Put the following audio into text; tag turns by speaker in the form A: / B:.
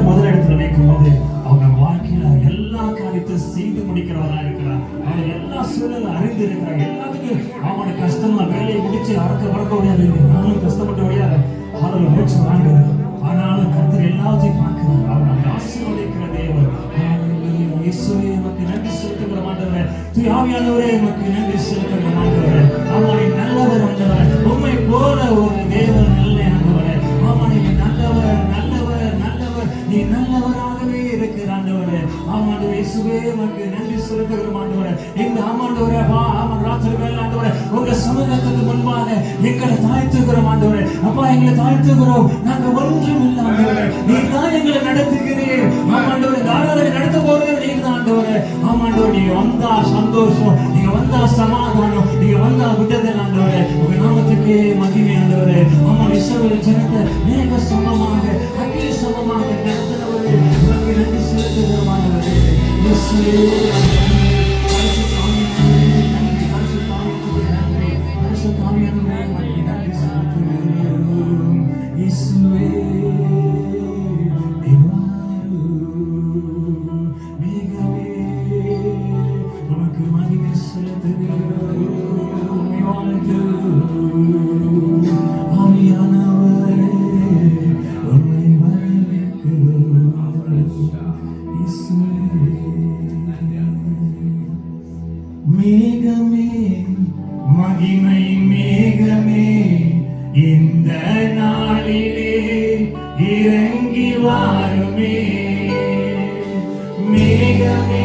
A: முதலிடத்துல வைக்கும் போது அவங்க வாழ்க்கையில எல்லா காரியத்தையும் செய்து முடிக்கிறவரா இருக்கிறார். அவர் எல்லா சூழலும் அறிந்து இருக்கிறார். எல்லாத்துக்கும் அவனோட கஷ்டமா வேலையை முடிச்சு அறக்க முடியாது. நானும் கஷ்டப்பட்ட முடியாது, அவர்கள் மூச்சு வாங்குது. ஆனாலும் கர்த்தர் எல்லாத்தையும் பார்க்கிறார். அவர் நம்மை ஆசீர்வதிக்கிற தேவன். இயேசுவே உமக்கு நன்றி செலுத்துகிற ஆண்டவரே, தூய ஆவியானவரே உமக்கு நன்றி செலுத்துகிற ஆண்டவரே. ஆமாம், நீ நல்லவர் ஆண்டவரே. உம்மை போல ஒரு தேவன் இல்லை ஆண்டவரே. ஆமாம், நீ நல்லவர் நல்லவர் நல்லவர், நீ நல்லவராகவே இருக்கிற ஆண்டவரே. ஆமாண்டவரே, இயேசுவே உமக்கு நன்றி செலுத்துகிற ஆண்டவரே. இந்த ஆமாண்டவரே ராத்திரி வேளை ஆண்டவரே உங்க சமூகத்துக்கு முன்பாக எங்களை தாழ்த்துகிறோம் ஆண்டவரே. அப்பா, எங்களை தாழ்த்துகிறோம். நாங்கள் ஒன்றும் இல்லை ஆண்டவரே. நீர் தான் எங்களை நடத்துகிறீர். ஆமாண்டவரே, ஆராதனை நடத்த போகிறது நீர் தான் ஆண்டவரே. ஆமாண்டவரே, நீங்க வந்தா சந்தோஷம், நீங்க வந்தா சமாதானம், நீங்க வந்தா விட்டதல் ஆண்டவரே. உங்க நாமத்துக்கு மகிமை ஆண்டவரே. ஆமா, இஸ்ரவேல் ஜனத்தை மேக சமமாக அக்கினி சமமாக நடத்தினவரே, உமக்கு நன்றி செலுத்துகிறோம் ஆண்டவரே. இயேசுவே மேகமே மகிமை மேகமே இந்த நாளிலே இறங்கி வாருமே. மேகமே